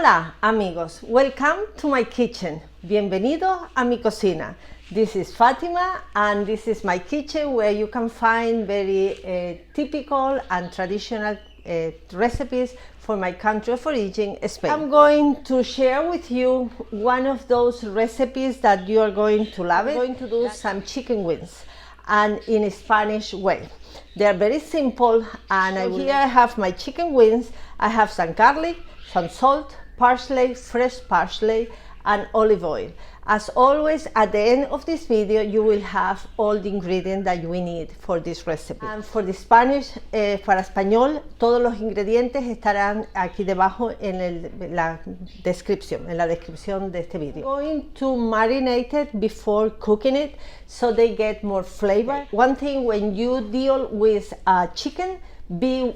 Hola amigos, welcome to my kitchen. Bienvenidos a mi cocina. This is Fatima and this is my kitchen where you can find very typical and traditional recipes for my country of origin, Spain. I'm going to share with you one of those recipes that you are going to love. I'm going to do some chicken wings and in a Spanish way. They are very simple and here I have my chicken wings. I have some garlic, some salt, parsley, fresh parsley and olive oil. As always, at the end of this video you will have all the ingredients that we need for this recipe. And for the Spanish, para español, todos los ingredientes estarán aquí debajo en la descripción de este video. I'm going to marinate it before cooking it so they get more flavor. One thing when you deal with chicken, be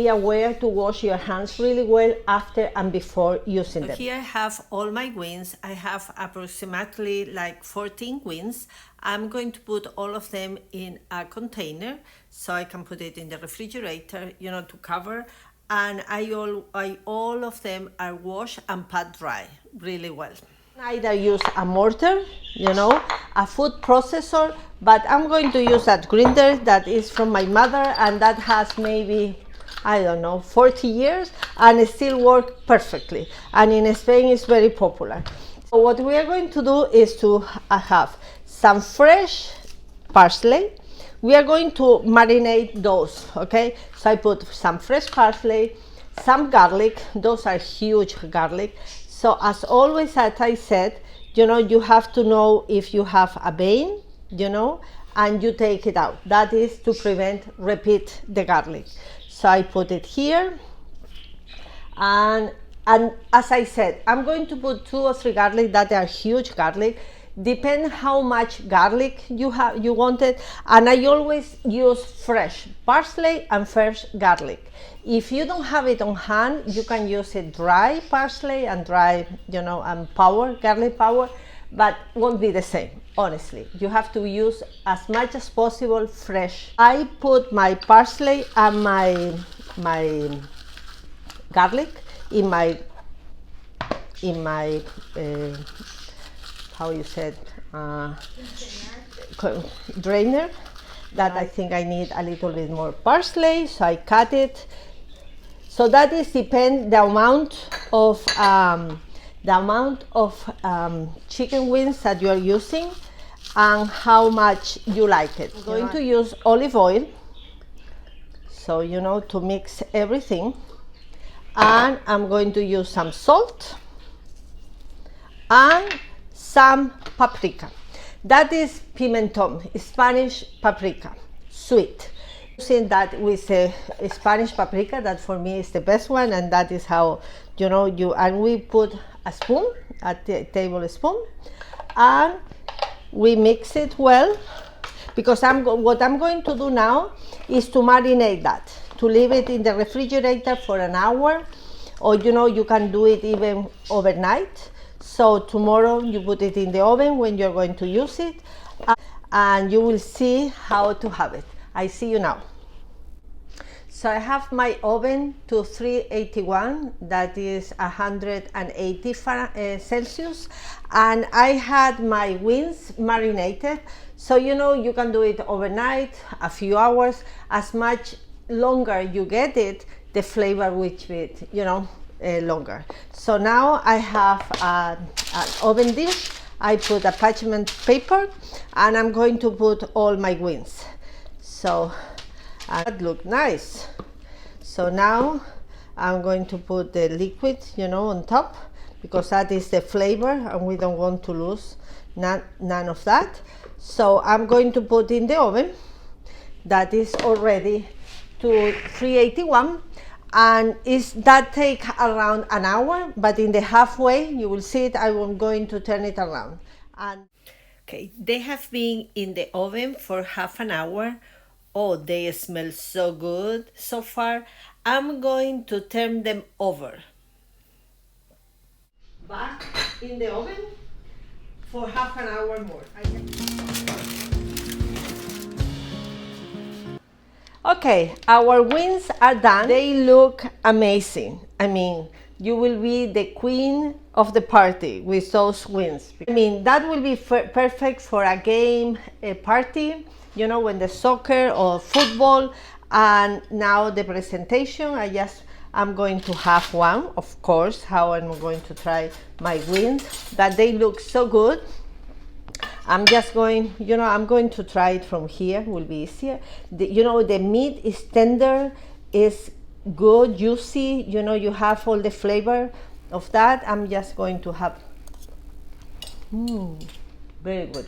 aware to wash your hands really well after and before using them. Here I have all my wings. I have approximately like 14 wings. I'm going to put all of them in a container so I can put it in the refrigerator, to cover. And all of them are washed and pat dry really well. Either use a mortar, a food processor, but I'm going to use that grinder that is from my mother and that has maybe, 40 years and it still works perfectly. And in Spain it's very popular. So what we are going to do is to have some fresh parsley. We are going to marinate those, okay? So I put some fresh parsley, some garlic, those are huge garlic. So as always, as I said, you have to know if you have a vein, and you take it out. That is to prevent repeat the garlic. So I put it here. And as I said, I'm going to put 2 or 3 garlic that are huge garlic. Depend how much garlic you wanted. And I always use fresh parsley and fresh garlic. If you don't have it on hand, you can use it dry parsley and dry, and garlic powder, but won't be the same, honestly. You have to use as much as possible fresh. I put my parsley and my garlic in my how you said, drainer. That I think I need a little bit more parsley, so I cut it. So that is depend the amount of chicken wings that you are using and how much you like it. I'm going to use olive oil, so to mix everything, and I'm going to use some salt and some paprika. That is pimentón, Spanish paprika, sweet. Using that with a Spanish paprika, that for me is the best one, and that is how and we put a spoon, a tablespoon, and we mix it well, because what I'm going to do now is to marinate that, to leave it in the refrigerator for an hour, or you can do it even overnight. So tomorrow you put it in the oven when you're going to use it, and you will see how to have it. I see you now. So I have my oven to 381, that is 180 Celsius, and I had my wings marinated. So you can do it overnight, a few hours. As much longer you get it, the flavor will be longer. So now I have an oven dish. I put a parchment paper and I'm going to put all my wings. So that look nice. So now I'm going to put the liquid on top, because that is the flavor and we don't want to lose none of that. So I'm going to put in the oven that is already to 381. And that take around an hour, but in the halfway you will see it. I'm going to turn it around. And okay, they have been in the oven for half an hour. Oh, they smell so good so far. I'm going to turn them over. Back in the oven for half an hour more. Okay, our wings are done. They look amazing. I mean, you will be the queen of the party with those wings. I mean, that will be perfect for a game, a party, you know, when the soccer or football. And now the presentation, I'm going to have one, of course, how I'm going to try my wings, that they look so good. I'm just going, you know, I'm going to try it from here, will be easier. You know, the meat is tender, is good, juicy, you know, you have all the flavor of that. I'm just going to have, very good.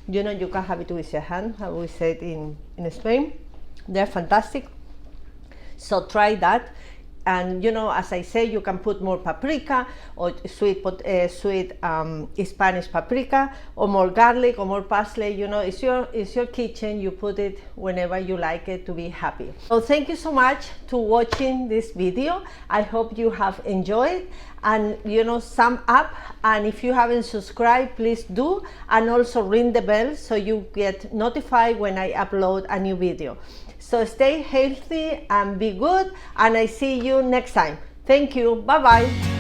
You know, you can have it with your hand, how we say it in Spain. They're fantastic. So try that. And you know, as I say, you can put more paprika or sweet Spanish paprika, or more garlic or more parsley. You know, it's your kitchen. You put it whenever you like it to be happy. So thank you so much to watching this video. I hope you have enjoyed, and you know, sum up. And if you haven't subscribed, please do, and also ring the bell so you get notified when I upload a new video. So stay healthy and be good, and I see you next time. Thank you. Bye bye.